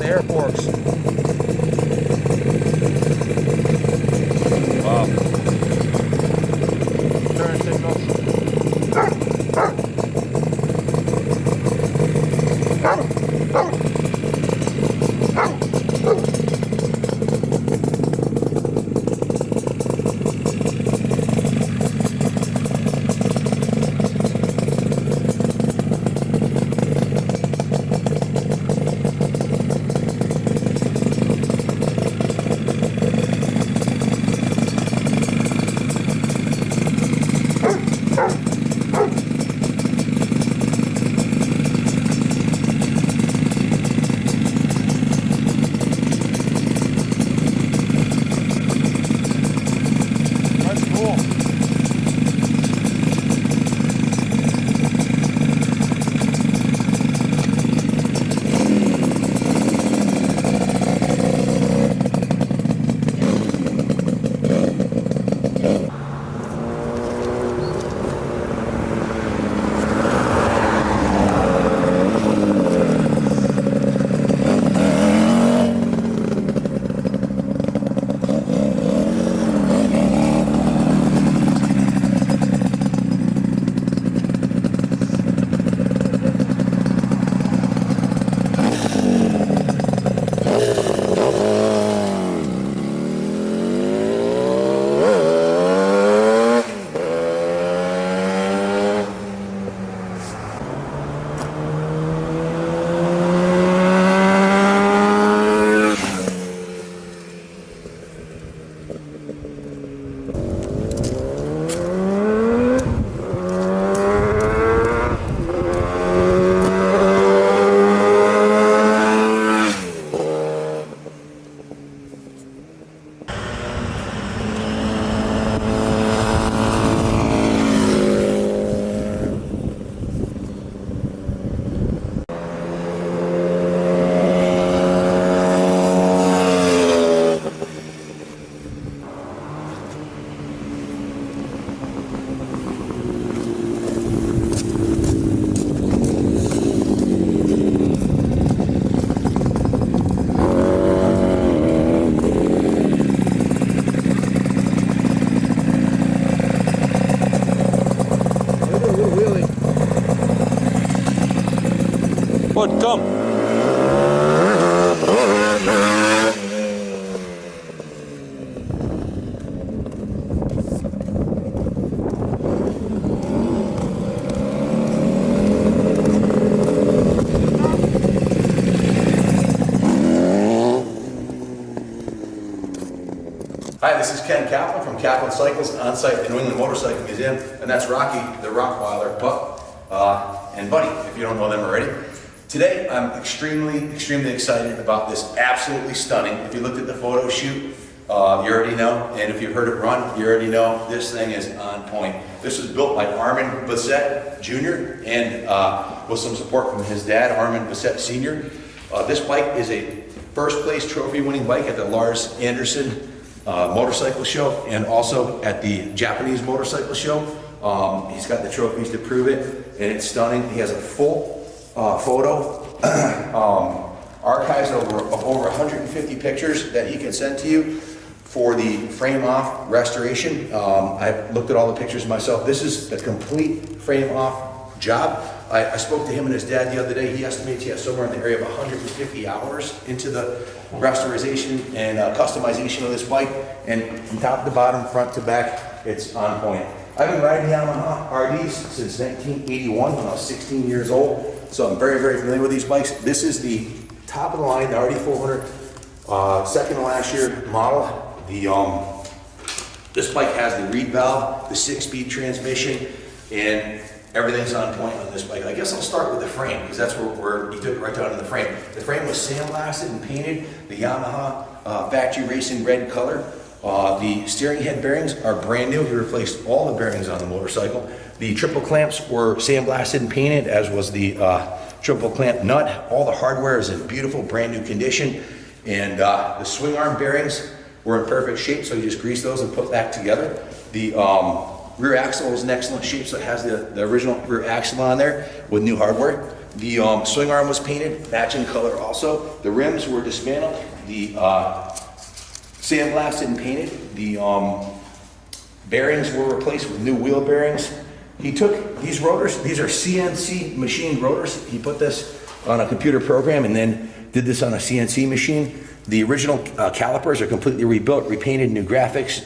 air forks. Wow. Turn signals. Bud, come. Hi, this is Ken Kaplan from Kaplan Cycles on-site at the New England Motorcycle Museum, and that's Rocky the Rottweiler, and Buddy, if you don't know them already. Today, I'm extremely excited about this absolutely stunning. If you looked at the photo shoot, you already know, and if you've heard it run, you already know this thing is on point. This was built by Armin Bassett Jr. and with some support from his dad, Armin Bassett Sr. This bike is a first place trophy winning bike at the Lars Anderson motorcycle show and also at the Japanese motorcycle show. He's got the trophies to prove it, and it's stunning. He has a full photo archives of over 150 pictures that he can send to you for the frame off restoration. I've looked at all the pictures myself. This is the complete frame off job. I spoke to him and his dad the other day. He estimates he has somewhere in the area of 150 hours into the restoration and customization of this bike, and from top to bottom, front to back, it's on point. I've been riding Yamaha RDs since 1981 when I was 16 years old, so I'm very familiar with these bikes. This is the top of the line, the RD400, second to last year model. This bike has the reed valve, the 6-speed transmission, and everything's on point on this bike. I guess I'll start with the frame, because that's where he took it right down to the frame. The frame was sandblasted and painted the Yamaha factory racing red color. The steering head bearings are brand new. He replaced all the bearings on the motorcycle. The triple clamps were sandblasted and painted, as was the triple clamp nut. All the hardware is in beautiful brand new condition, and the swing arm bearings were in perfect shape, so you just grease those and put that together. The rear axle is in excellent shape, so it has the original rear axle on there with new hardware. The swing arm was painted, matching color also. The rims were dismantled, the sandblasted and painted. The bearings were replaced with new wheel bearings. He took these rotors, these are CNC machined rotors. He put this on a computer program and then did this on a CNC machine. The original calipers are completely rebuilt, repainted, new graphics,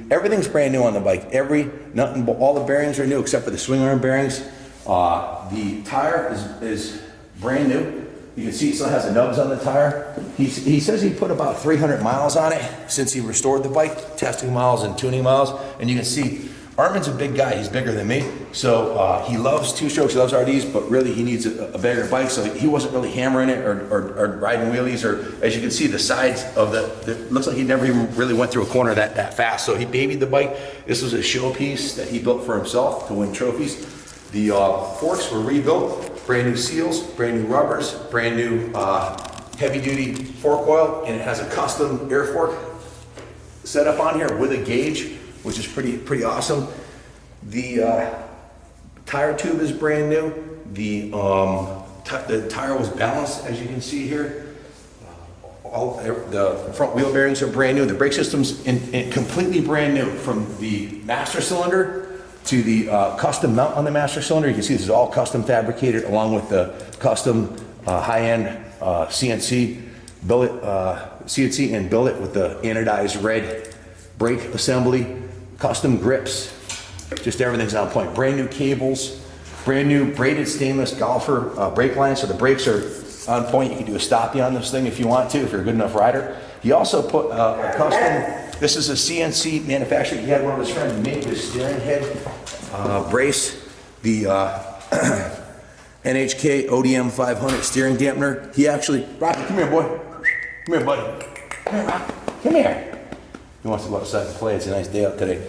everything's brand new on the bike. All the bearings are new except for the swing arm bearings. The tire is brand new. You can see it still has the nubs on the tire. He says he put about 300 miles on it since he restored the bike, testing miles and tuning miles. And you can see Armin's a big guy, he's bigger than me. So he loves two-strokes, he loves RDs, but really he needs a bigger bike. So he wasn't really hammering it or riding wheelies, or as you can see the sides of it looks like he never even really went through a corner that fast. So he babied the bike. This was a showpiece that he built for himself to win trophies. The forks were rebuilt, brand new seals, brand new rubbers, brand new heavy-duty fork oil, and it has a custom air fork set up on here with a gauge, which is pretty awesome. The tire tube is brand new. The tire was balanced, as you can see here. The front wheel bearings are brand new. The brake system's completely brand new, from the master cylinder to the custom mount on the master cylinder. You can see this is all custom fabricated, along with the custom high-end CNC billet, CNC and billet with the anodized red brake assembly, custom grips, just everything's on point. Brand new cables, brand new braided stainless golfer brake lines, so the brakes are on point. You can do a stoppie on this thing if you want to, if you're a good enough rider. He also put a custom, this is a CNC manufacturer. He had one of his friends make this steering head brace, the NHK ODM 500 steering dampener. He actually, Rocky, come here, boy. Come here, buddy. Come here, Rocky. Come here. He wants to go outside and play. It's a nice day out today.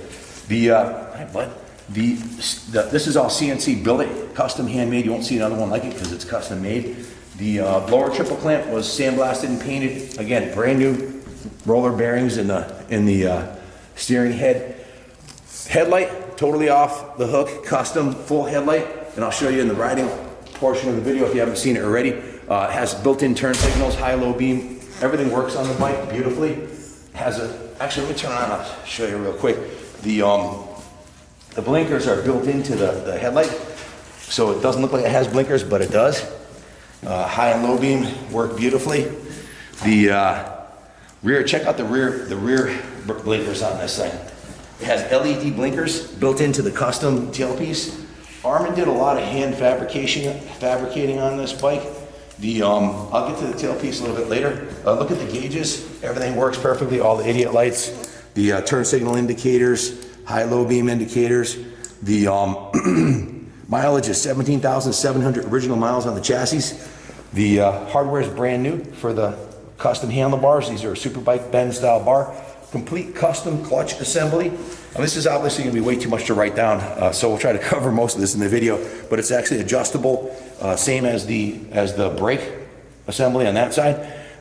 Hi, bud. This is all CNC billet, custom handmade. You won't see another one like it because it's custom made. The lower triple clamp was sandblasted and painted. Again, brand new roller bearings in the steering head. Headlight, totally off the hook, custom full headlight. And I'll show you in the riding portion of the video if you haven't seen it already. It has built-in turn signals, high-low beam. Everything works on the bike beautifully. Actually, let me turn it on, I'll show you real quick. The blinkers are built into the headlight, so it doesn't look like it has blinkers, but it does. High and low beam work beautifully. The rear, check out the rear blinkers on this thing. It has LED blinkers built into the custom tailpiece. Armin did a lot of hand fabricating on this bike. I'll get to the tailpiece a little bit later. Look at the gauges. Everything works perfectly. All the idiot lights, the turn signal indicators, high-low beam indicators. The mileage is 17,700 original miles on the chassis. The hardware is brand new for the custom handlebars. These are a Superbike bend style bar. Complete custom clutch assembly. This is obviously going to be way too much to write down, so we'll try to cover most of this in the video, but it's actually adjustable, same as the brake assembly on that side.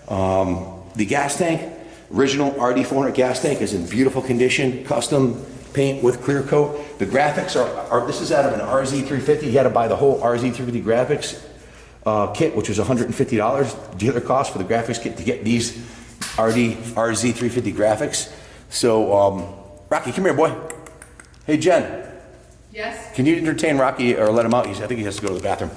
The gas tank, original RD400 gas tank, is in beautiful condition, custom paint with clear coat. The graphics are this is out of an RZ350. You had to buy the whole RZ350 graphics kit, which was $150 dealer cost for the graphics kit to get these RZ350 graphics. So, Rocky, come here, boy. Hey, Jen. Yes? Can you entertain Rocky or let him out? I think he has to go to the bathroom.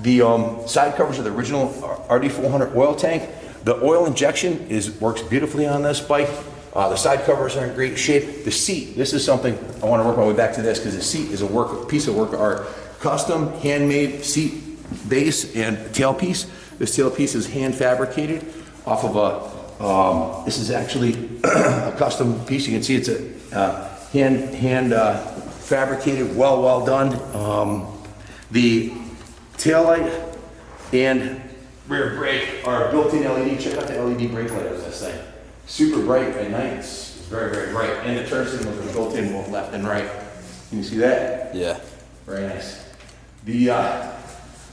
The side covers are the original RD400 oil tank. The oil injection works beautifully on this bike. The side covers are in great shape. The seat, this is something, I want to work my way back to this because the seat is a piece of work of art. Custom, handmade seat base and tailpiece. This tailpiece is hand fabricated off of this is actually a custom piece. You can see it's a hand fabricated, well done. The taillight and rear brake are built-in LED. Check out the LED brake light on this thing. Super bright at night. It's very bright. And the turn signals are built in both left and right. Can you see that? Yeah. Very nice. The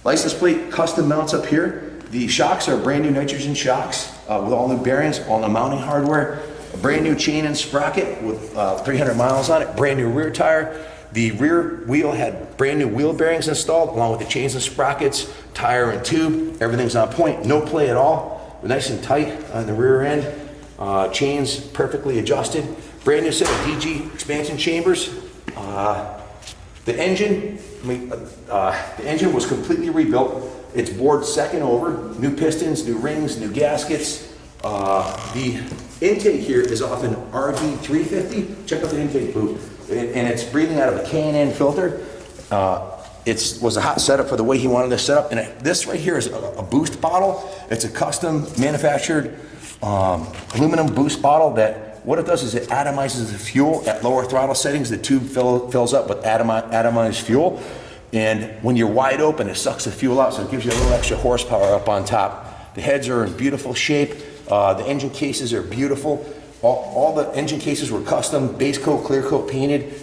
license plate custom mounts up here. The shocks are brand new nitrogen shocks with all new bearings, all new mounting hardware, a brand new chain and sprocket with 300 miles on it, brand new rear tire, The rear wheel had brand new wheel bearings installed, along with the chains and sprockets, tire and tube. Everything's on point, no play at all. Nice and tight on the rear end. Chains perfectly adjusted. Brand new set of DG expansion chambers. The engine was completely rebuilt. It's bored second over. New pistons, new rings, new gaskets. The intake here is off an RD400. Check out the intake boot. And it's breathing out of a K&N filter. It was a hot setup for the way he wanted this set up. And this right here is a boost bottle. It's a custom manufactured aluminum boost bottle that what it does is it atomizes the fuel at lower throttle settings. The tube fills up with atomized fuel. And when you're wide open, it sucks the fuel out, so it gives you a little extra horsepower up on top. The heads are in beautiful shape. The engine cases are beautiful. All the engine cases were custom, base coat, clear coat painted,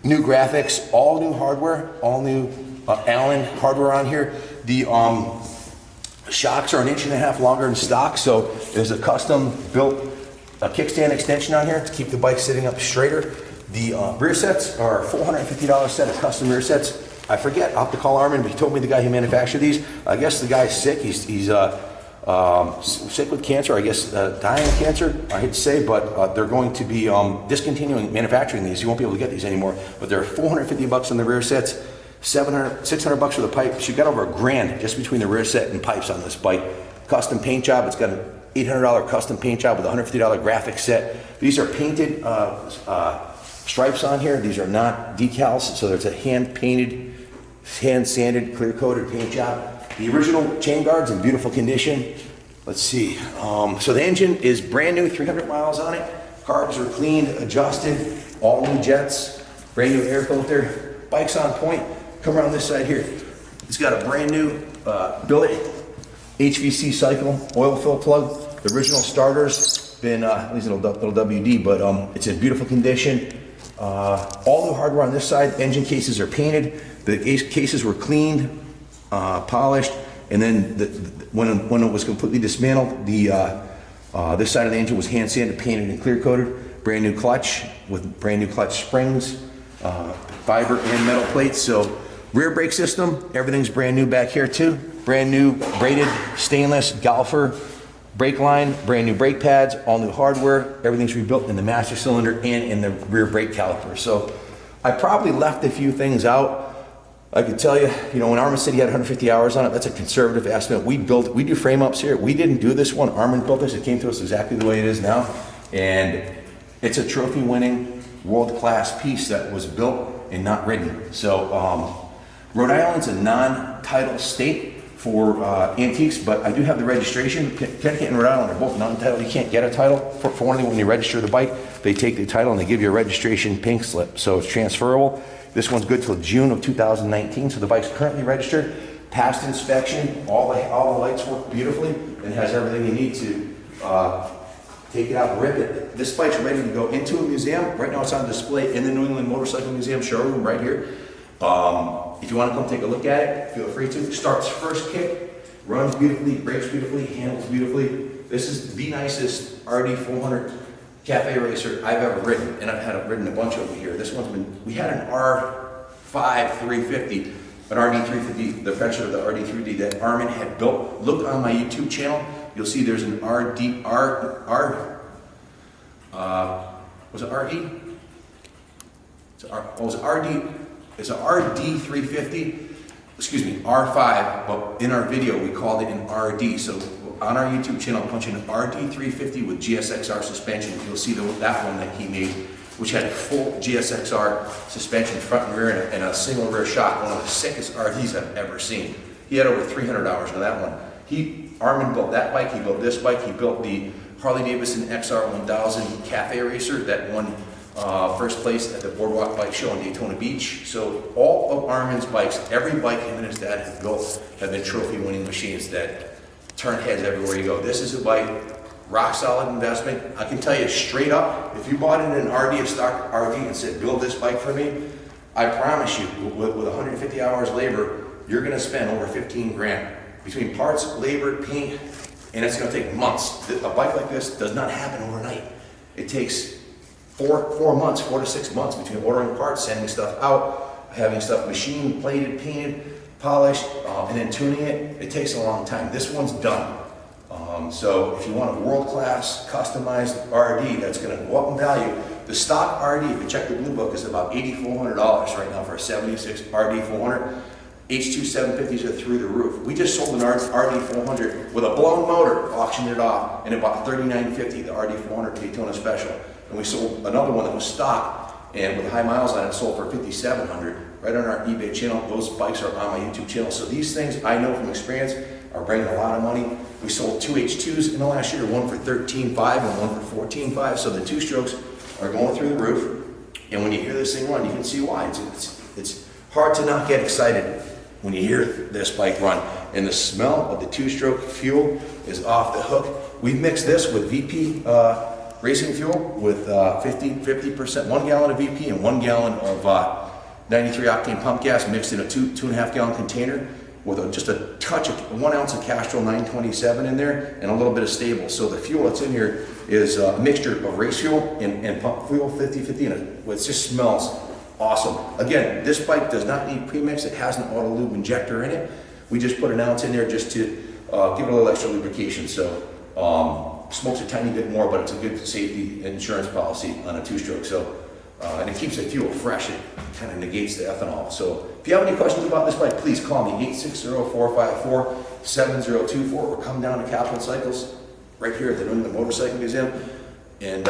new graphics, all new hardware, all new Allen hardware on here. The shocks are 1.5 inches longer in stock, so there's a custom built kickstand extension on here to keep the bike sitting up straighter. The rear sets are a $450 set of custom rear sets. I forget, I'll have to call Armin, but he told me the guy who manufactured these. I guess the guy's sick. He's sick with cancer, I guess dying of cancer, I hate to say, but they're going to be discontinuing manufacturing these. You won't be able to get these anymore, but they're $450 on the rear sets, $600 for the pipes. You got over $1,000 just between the rear set and pipes on this bike. Custom paint job, it's got an $800 custom paint job with a $150 graphic set. These are painted stripes on here. These are not decals, so there's a hand-painted, hand-sanded, clear-coated paint job. The original chain guard's in beautiful condition. Let's see. So the engine is brand new, 300 miles on it. Carbs are cleaned, adjusted, all new jets, brand new air filter. Bike's on point. Come around this side here. It's got a brand new billet HVC cycle oil fill plug. The original starter's been these little WD, but it's in beautiful condition. All new hardware on this side. Engine cases are painted. The cases were cleaned, polished, and then when it was completely dismantled, this side of the engine was hand sanded, painted, and clear coated. Brand new clutch with brand new clutch springs, fiber and metal plates. So rear brake system, everything's brand new back here too. Brand new braided stainless Golfer brake line, brand new brake pads, all new hardware. Everything's rebuilt in the master cylinder and in the rear brake caliper. So I probably left a few things out. I could tell you, when Armin said he had 150 hours on it, that's a conservative estimate. We do frame ups here. We didn't do this one. Armin built this. It came to us exactly the way it is now. And it's a trophy winning world-class piece that was built and not ridden. So Rhode Island's a non-title state for antiques, but I do have the registration. Connecticut and Rhode Island are both non-titled. You can't get a title. For one thing, when you register the bike, they take the title and they give you a registration pink slip. So it's transferable. This one's good till June of 2019, so the bike's currently registered, passed inspection, all the lights work beautifully, and has everything you need to take it out and rip it. This bike's ready to go into a museum. Right now it's on display in the New England Motorcycle Museum showroom right here. If you want to come take a look at it, feel free to. Starts first kick, runs beautifully, brakes beautifully, handles beautifully. This is the nicest RD400 cafe racer I've ever ridden, and I've ridden a bunch over here. This one's we had an R5 350, an RD350, the predecessor of the RD350 that Armin had built. Look on my YouTube channel, you'll see there's an was it RD? It's an RD350, excuse me, R5, but in our video we called it an RD. So on our YouTube channel, punch in RD350 with GSXR suspension. You'll see that one that he made, which had full GSXR suspension front and rear and a single rear shock. One of the sickest RDs I've ever seen. He had over 300 hours on that one. Armin built that bike, he built this bike, he built the Harley-Davidson XR1000 Cafe Racer that won first place at the Boardwalk Bike Show in Daytona Beach. So all of Armin's bikes, every bike him and his dad have built, have been trophy-winning machines that turn heads everywhere you go. This is a bike, rock solid investment. I can tell you straight up, if you bought it in an RD, a stock RD, and said, build this bike for me, I promise you, with 150 hours labor, you're gonna spend over 15 grand. Between parts, labor, paint, and it's gonna take months. A bike like this does not happen overnight. It takes 4 months, 4 to 6 months between ordering parts, sending stuff out, having stuff machined, plated, painted, polished, and then tuning it. It takes a long time. This one's done. So if you want a world-class customized RD that's going to go up in value, the stock RD, if you check the blue book, is about $8,400 right now for a 76 RD400. H2 750s are through the roof. We just sold an RD400 with a blown motor, auctioned it off, and it bought $39.50, the RD400 Daytona Special. And we sold another one that was stock, and with high miles on it, sold for $5,700 right on our eBay channel. Those bikes are on my YouTube channel. So these things, I know from experience, are bringing a lot of money. We sold 2 H2s in the last year, one for $13,500 and one for $14,500. So the 2 strokes are going through the roof. And when you hear this thing run, you can see why. It's hard to not get excited when you hear this bike run. And the smell of the 2-stroke fuel is off the hook. We've mixed this with VP racing fuel with 50%, 1 gallon of VP and 1 gallon of 93 octane pump gas mixed in a 2.5 gallon container with just a touch of 1 ounce of Castrol 927 in there and a little bit of stable. So the fuel that's in here is a mixture of race fuel and pump fuel, 50-50, and it just smells awesome. Again, this bike does not need premix. It has an auto lube injector in it. We just put 1 ounce in there just to give it a little extra lubrication. So smokes a tiny bit more, but it's a good safety insurance policy on a 2-stroke. So and it keeps the fuel fresh. It kind of negates the ethanol. So if you have any questions about this bike, please call me 860-454-7024 or come down to Kaplan Cycles right here at the New England Motorcycle Museum. And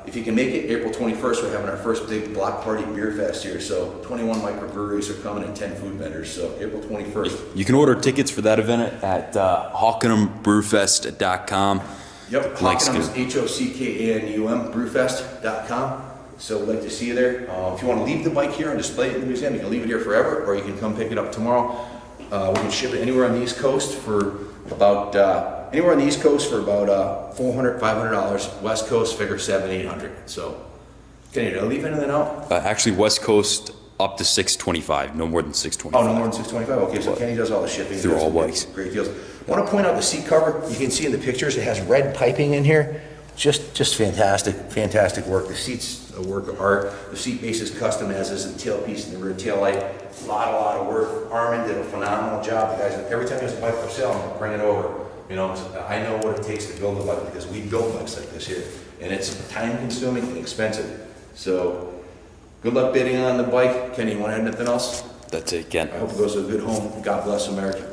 if you can make it, April 21st, we're having our first big block party beer fest here. So 21 microbreweries are coming and 10 food vendors. So April 21st. You can order tickets for that event at hockenumbrewfest.com. Yep, Hockenum is Hockanum, brewfest.com. So we'd like to see you there. If you want to leave the bike here and display it in the museum, you can leave it here forever, or you can come pick it up tomorrow. We can ship it anywhere on the East Coast for about $400, $500. West Coast, figure $700, $800. So, Kenny, did I leave anything out? Actually, West Coast up to $625, no more than $625. Oh, no more than $625. Okay, so Kenny does all the shipping. Through all bikes. Great deals. I want to point out the seat cover. You can see in the pictures it has red piping in here. Just fantastic work. The seat's a work of art. The seat base is custom, as is the tailpiece and the rear tail light. A lot of work. Armin did a phenomenal job. The guys, every time there's a bike for sale, I'm gonna bring it over. You know, I know what it takes to build a bike because we build bikes like this here, and it's time consuming and expensive. So, good luck bidding on the bike. Kenny, you want to add anything else? That's it, Ken. I hope it goes to a good home. God bless America.